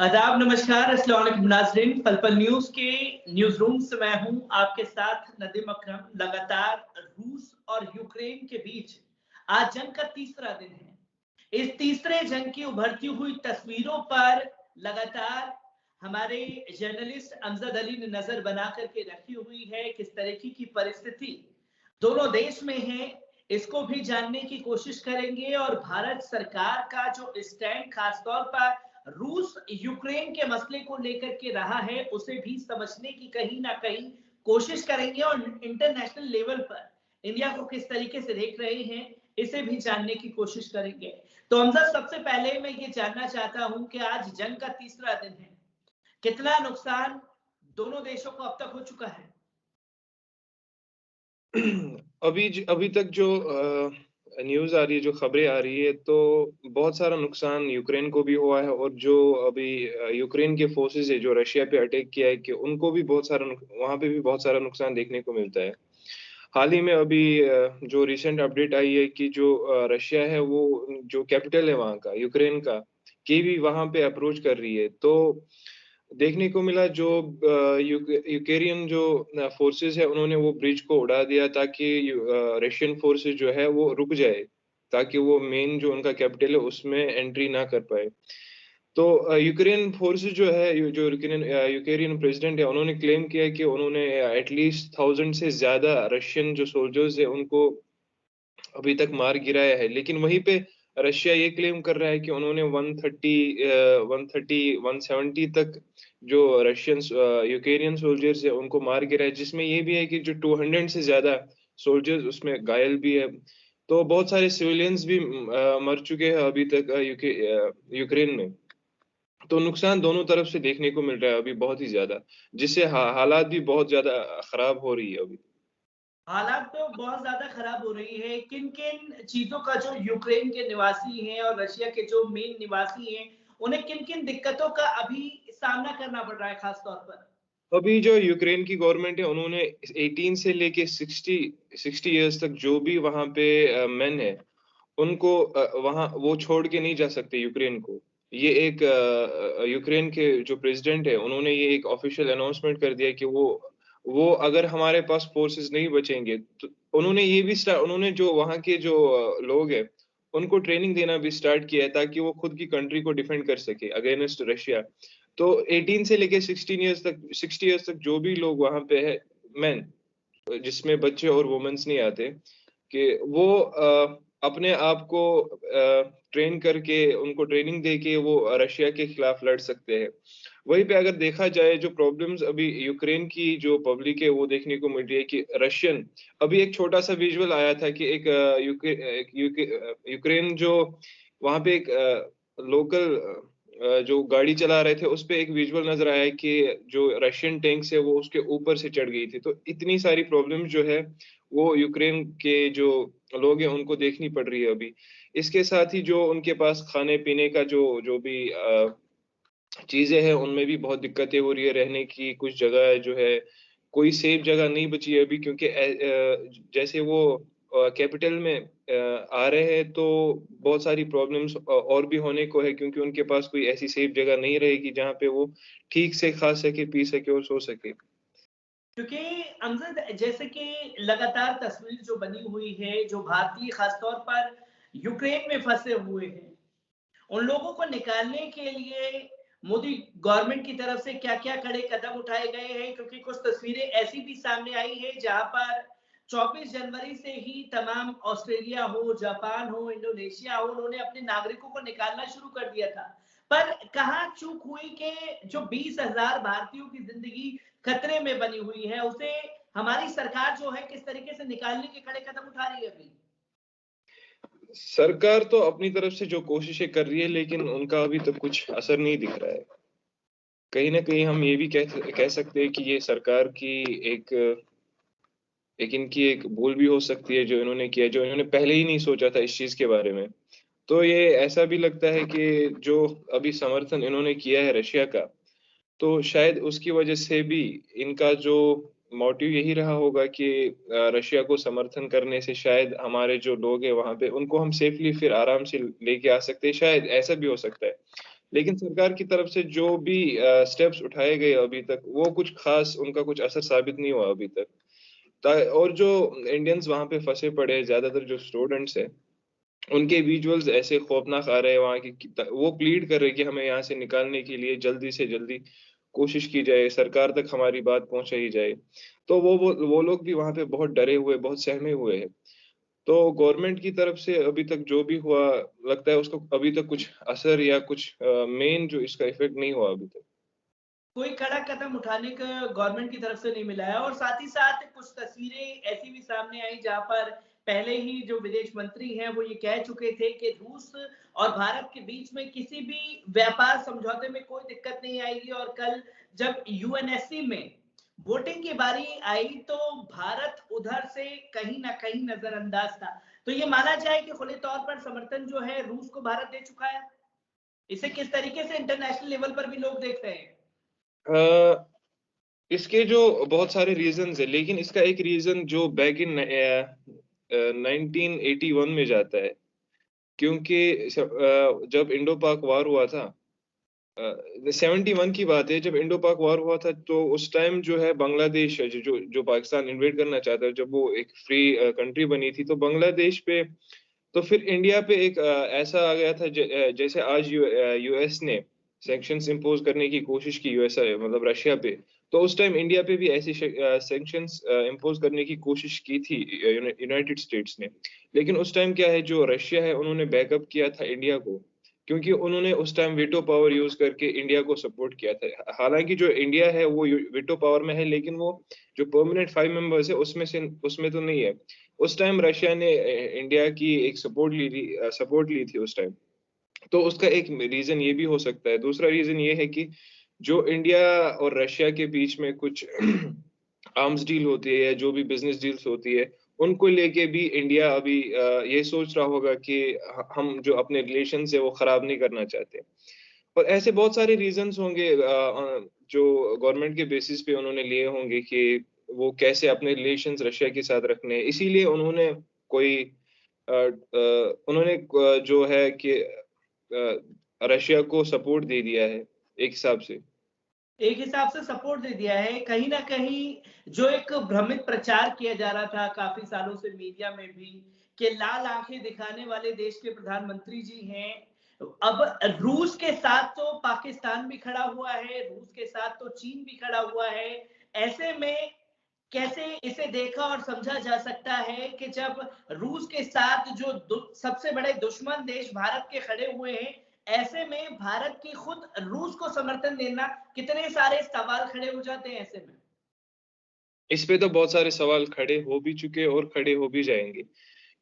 आदाब, नमस्कार, अस्सलाम वालेकुम नाज़रीन। पल पल न्यूज़ के न्यूज़ रूम से मैं हूं आपके साथ नदीम अकरम। लगातार रूस और यूक्रेन के बीच आज जंग का तीसरा दिन है। इस तीसरे जंग की उभरती हुई तस्वीरों पर लगातार हमारे जर्नलिस्ट अमजद अली ने नजर बना करके रखी हुई है। किस तरीके की परिस्थिति दोनों देश में है, इसको भी जानने की कोशिश करेंगे और भारत सरकार का जो स्टैंड खासतौर पर रूस यूक्रेन के मसले को लेकर के रहा है उसे भी समझने की कहीं ना कहीं कोशिश करेंगे और इंटरनेशनल लेवल पर इंडिया को किस तरीके से देख रहे हैं इसे भी जानने की कोशिश करेंगे। तो हमजा, सबसे पहले मैं ये जानना चाहता हूं कि आज जंग का तीसरा दिन है, कितना नुकसान दोनों देशों को अब तक हो चुका है? अभी तक जो न्यूज़ आ रही है, जो खबरें आ रही है, तो बहुत सारा नुकसान यूक्रेन को भी हुआ है और जो अभी यूक्रेन के फोर्सेस है जो रशिया पे अटैक किया है कि उनको भी बहुत सारा वहाँ पे भी बहुत सारा नुकसान देखने को मिलता है। हाल ही में अभी जो रिसेंट अपडेट आई है कि जो रशिया है वो जो कैपिटल है वहाँ का यूक्रेन का कीवी वहाँ पे अप्रोच कर रही है। तो देखने को मिला जो यूक्रेनियन जो फोर्सेस है उन्होंने वो ब्रिज को उड़ा दिया ताकि रशियन फोर्सेस जो है वो रुक जाए, ताकि वो मेन जो उनका कैपिटल है उसमें एंट्री ना कर पाए। तो यूक्रेन फोर्सेस जो है जो यूक्रेनियन प्रेसिडेंट है उन्होंने क्लेम किया कि उन्होंने एटलीस्ट 1000 से ज्यादा रशियन जो सोल्जर्स है उनको अभी तक मार गिराया है। लेकिन वहीं पे रशिया ये क्लेम कर रहा है कि उन्होंने 130 170 तक जो रशियन यूक्रेनियन सोल्जर्स है उनको मार गिराया है, जिसमें ये भी है कि जो 200 से ज्यादा सोल्जर्स उसमें घायल भी है। तो बहुत सारे सिविलियंस भी मर चुके हैं अभी तक यूक्रेन में। तो नुकसान दोनों तरफ से देखने को मिल रहा है अभी बहुत ही ज्यादा, जिससे हालात भी बहुत ज्यादा खराब हो रही है अभी। हालात तो बहुत ज्यादा खराब हो रही है। किन किन चीजों का जो यूक्रेन के निवासी हैं और रशिया के जो मेन निवासी हैं उन्हें किन किन दिक्कतों का अभी सामना करना पड़ रहा है खास तौर पर? अभी जो यूक्रेन की गवर्नमेंट है उन्होंने 18 से लेके 60 इयर्स तक जो भी वहां पे मेन है उनको वहां वो छोड़ के नहीं जा सकते यूक्रेन को। ये एक यूक्रेन के जो प्रेसिडेंट है उन्होंने ये एक ऑफिशियल अनाउंसमेंट कर दिया कि वो अगर हमारे पास फोर्सेस नहीं बचेंगे तो उन्होंने ये भी उन्होंने जो वहां के जो लोग हैं उनको ट्रेनिंग देना भी स्टार्ट किया है ताकि वो खुद की कंट्री को डिफेंड कर सके अगेंस्ट रशिया। तो 18 से लेके 60 इयर्स तक जो भी लोग वहां पे है मैन, जिसमें बच्चे और वुमेन्स नहीं आते, कि वो अपने आप को ट्रेन करके उनको ट्रेनिंग दे के वो रशिया के खिलाफ लड़ सकते हैं। वहीं पे अगर देखा जाए जो प्रॉब्लम्स अभी यूक्रेन की जो पब्लिक है वो देखने को मिल रही है कि रशियन अभी एक छोटा सा विजुअल आया था कि यूक्रेन जो वहां पे एक लोकल जो गाड़ी चला रहे थे उस पे एक विजुअल नजर आया कि जो रशियन टैंक्स है वो उसके ऊपर से चढ़ गई थी। तो इतनी सारी प्रॉब्लम्स जो है वो यूक्रेन के जो लोग हैं उनको देखनी पड़ रही है अभी। इसके साथ ही जो उनके पास खाने पीने का जो जो भी चीजें हैं उनमें भी बहुत दिक्कतें हो रही है। रहने की कुछ जगह जो है कोई सेफ जगह नहीं बची है अभी, क्योंकि जैसे वो कैपिटल में आ रहे हैं तो बहुत सारी प्रॉब्लम्स और भी होने को है, क्योंकि उनके पास कोई ऐसी सेफ जगह नहीं रहेगी जहाँ पे वो ठीक से खा सके, पी सके और सो सके। क्योंकि अमजद, जैसे कि लगातार तस्वीर जो बनी हुई है, जो भारतीय खासतौर पर यूक्रेन में फंसे हुए हैं उन लोगों को निकालने के लिए मोदी गवर्नमेंट की तरफ से क्या-क्या कड़े कदम उठाए गए हैं? क्योंकि कुछ तस्वीरें ऐसी भी सामने आई है जहां पर 24 जनवरी से ही तमाम ऑस्ट्रेलिया हो, जापान हो, इंडोनेशिया हो, उन्होंने अपने नागरिकों को निकालना शुरू कर दिया था। पर कहाँ चूक हुई कि जो 20,000 भारतीयों की जिंदगी खतरे में बनी हुई है, उसे हमारी सरकार जो है किस तरीके से निकालने के कड़े कदम उठा रही है अभी? सरकार तो अपनी तरफ से जो कोशिशें कर रही है लेकिन उनका अभी तक कुछ असर नहीं दिख रहा है। कहीं ना कहीं हम ये भी कह सकते हैं कि ये सरकार की एक एक इनकी एक भूल भी हो सकती है जो इन्होंने किया, जो इन्होंने पहले ही नहीं सोचा था इस चीज के बारे में। तो ये ऐसा भी लगता है कि जो अभी समर्थन इन्होंने किया है रशिया का, तो शायद उसकी वजह से भी इनका जो मोटिव यही रहा होगा कि रशिया को समर्थन करने से शायद हमारे जो लोग हैं वहां पे उनको हम सेफली फिर आराम से लेके आ सकते हैं, शायद ऐसा भी हो सकता है। लेकिन सरकार की तरफ से जो भी स्टेप्स उठाए गए अभी तक, वो कुछ खास उनका कुछ असर साबित नहीं हुआ अभी तक। और जो इंडियंस वहां पे फंसे पड़े हैं, ज्यादातर जो स्टूडेंट्स हैं, उनके विजुअल्स ऐसे खौफनाक आ रहे हैं वहाँ की वो प्लीड कर रहे हैं कि हमें यहाँ से निकालने के लिए जल्दी से जल्दी कोशिश की जाए, सरकार तक हमारी बात पहुँचाई जाए। तो वो लोग भी वहाँ पे बहुत डरे हुए, बहुत सहमे हुए हैं। तो गवर्नमेंट की तरफ से अभी तक जो भी हुआ, लगता है उसको अभी तक कुछ असर या कुछ मेन जो इसका इफ़ेक्ट नहीं हुआ अभी तक। कोई कड़ा कदम उठाने का गवर्नमेंट की तरफ से नहीं मिला है और साथ ही साथ कुछ तस्वीरें ऐसी भी सामने आई जहां पर पहले ही जो विदेश मंत्री हैं वो ये कह चुके थे कि रूस और भारत के बीच में किसी भी व्यापार समझौते में कोई दिक्कत नहीं आएगी और कल जब यूएनएससी में वोटिंग की बारी आई तो भारत उधर से कहीं ना कहीं नजरअंदाज था। तो ये माना जाए कि खुले तौर पर समर्थन जो है रूस को भारत दे चुका है। इसे किस तरीके से इंटरनेशनल लेवल पर भी लोग देख रहे हैं? अ, इसके जो बहुत सारे रीज़न्स हैं, लेकिन इसका एक रीज़न जो बैक इन 1981 में जाता है, क्योंकि जब इंडो-पाक वॉर हुआ था, 71 की बात है, जब इंडो-पाक वॉर हुआ था, तो उस टाइम जो है बांग्लादेश जो जो जो पाकिस्तान इन्वेड करना चाहता है, जब वो एक फ्री कंट्री बनी थी, तो बांग्लादेश पे तो फिर इंडिया पे एक ऐसा आ गया था जैसे आज यूएस ने सैंक्शंस इम्पोज़ करने की कोशिश की यूएसए मतलब रशिया पे, तो उस टाइम इंडिया पे भी ऐसी सैंक्शंस इम्पोज़ करने की कोशिश की थी यूनाइटेड स्टेट्स ने। लेकिन उस टाइम क्या है, जो रशिया है, उन्होंने बैकअप किया था इंडिया को, क्योंकि उन्होंने उस टाइम वीटो पावर यूज़ करके इंडिया को सपोर्ट किया था। हालाँकि जो इंडिया है वो वीटो पावर में है, लेकिन वो जो परमानेंट 5 मेंबर्स है उसमें तो नहीं है। उस टाइम रशिया ने इंडिया की एक सपोर्ट ली थी उस टाइम। तो उसका एक रीज़न ये भी हो सकता है। दूसरा रीज़न ये है कि जो इंडिया और रशिया के बीच में कुछ आर्म्स डील होती है या जो भी बिज़नेस डील्स होती है, उनको लेके भी इंडिया अभी ये सोच रहा होगा कि हम जो अपने रिलेशंस है वो ख़राब नहीं करना चाहते। और ऐसे बहुत सारे रीज़न्स होंगे जो गवर्नमेंट के बेसिस पे उन्होंने लिए होंगे कि वो कैसे अपने रिलेशंस रशिया के साथ रखने हैं। इसीलिए उन्होंने कोई उन्होंने जो है कि रशिया को सपोर्ट दे दिया है, एक हिसाब से। एक हिसाब से सपोर्ट दे दिया है। कहीं न कहीं जो एक भ्रमित प्रचार किया जा रहा था काफ़ी सालों से मीडिया में भी कि लाल आँखें दिखाने वाले देश के प्रधानमंत्री जी हैं। अब रूस के साथ तो पाकिस्तान भी खड़ा हुआ है, रूस के साथ तो चीन भी खड़ा हुआ है। ऐसे में कैसे इसे देखा और समझा जा सकता है कि जब रूस के साथ जो सबसे बड़े दुश्मन देश भारत के खड़े हुए हैं, ऐसे में भारत की खुद रूस को समर्थन देना कितने सारे सवाल खड़े हो जाते हैं ऐसे में। इस पे तो बहुत सारे सवाल खड़े हो भी चुके और खड़े हो भी जाएँगे।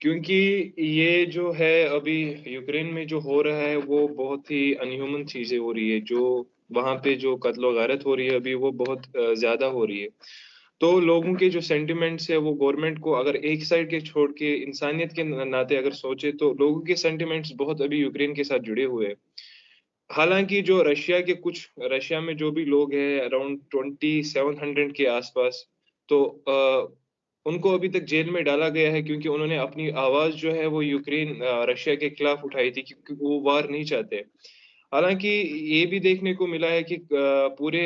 क्योंकि ये जो है अभी यूक्रेन में जो हो रहा है वो बहुत ही अनह्यूमन चीज़ें हो रही है। जो वहाँ पे जो कत्ल-ओ-गारत हो रही है अभी वो बहुत ज़्यादा हो रही है। तो लोगों के जो सेंटिमेंट्स है वो गवर्नमेंट को अगर एक साइड के छोड़ के इंसानियत के नाते अगर सोचे, तो लोगों के सेंटिमेंट्स बहुत अभी यूक्रेन के साथ जुड़े हुए हैं। हालाँकि जो रशिया में जो भी लोग हैं अराउंड 2700 के आस-पास, तो उनको अभी तक जेल में डाला गया है, क्योंकि उन्होंने अपनी आवाज़ जो है वो रशिया के खिलाफ उठाई थी, क्योंकि वो वार नहीं चाहते। हालाँकि ये भी देखने को मिला है कि पूरे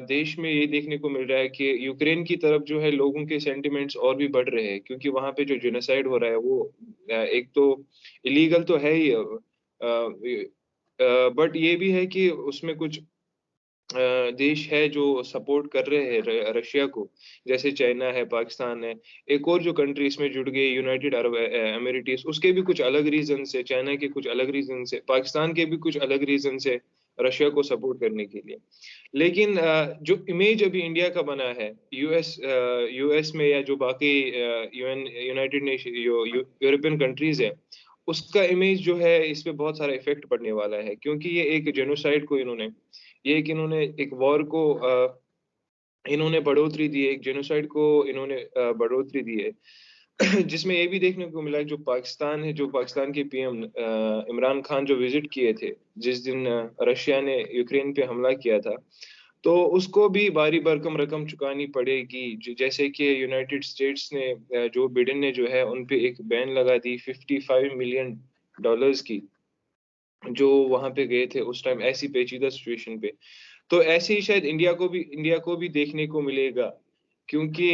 देश में ये देखने को मिल रहा है कि यूक्रेन की तरफ जो है लोगों के सेंटिमेंट्स और भी बढ़ रहे हैं, क्योंकि वहाँ पे जो जेनोसाइड हो रहा है वो एक तो इल्लीगल तो है ही, बट ये भी है कि उसमें कुछ देश है जो सपोर्ट कर रहे हैं रशिया को, जैसे चाइना है, पाकिस्तान है। एक और जो कंट्री इसमें जुड़ गई, यूनाइटेड अरब एमिरेटिस, उसके भी कुछ अलग रीज़न्स है, चाइना के कुछ अलग रीज़न्स है, पाकिस्तान के भी कुछ अलग रीज़न्स है रशिया को सपोर्ट करने के लिए। लेकिन जो इमेज अभी इंडिया का बना है यूएस में या जो बाकी यूनाइटेड नेशन यूरोपियन कंट्रीज़ है, उसका इमेज जो है इस पे बहुत सारा इफ़ेक्ट पड़ने वाला है, क्योंकि ये एक इन्होंने एक वॉर को इन्होंने बढ़ोतरी दी है, एक जेनोसाइड को इन्होंने बढ़ोतरी दी है। जिसमें ये भी देखने को मिला है, जो पाकिस्तान के पीएम इमरान खान जो विज़िट किए थे, जिस दिन रशिया ने यूक्रेन पे हमला किया था, तो उसको भी भारी भरकम रकम चुकानी पड़ेगी। जैसे कि यूनाइटेड स्टेट्स ने जो बिडेन ने जो है उन पे एक बैन लगा दी $55 मिलियन की। जो वहां पे गए थे उस टाइम ऐसी पेचीदा सिचुएशन पे। तो ऐसे ही शायद इंडिया को भी देखने को मिलेगा, क्योंकि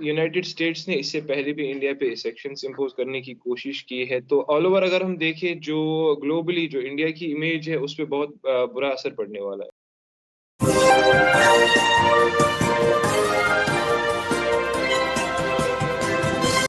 यूनाइटेड स्टेट्स ने इससे पहले भी इंडिया पे सैंक्शंस इम्पोज करने की कोशिश की है। तो ऑल ओवर अगर हम देखें, जो ग्लोबली जो इंडिया की इमेज है उस पे बहुत बुरा असर पड़ने वाला है।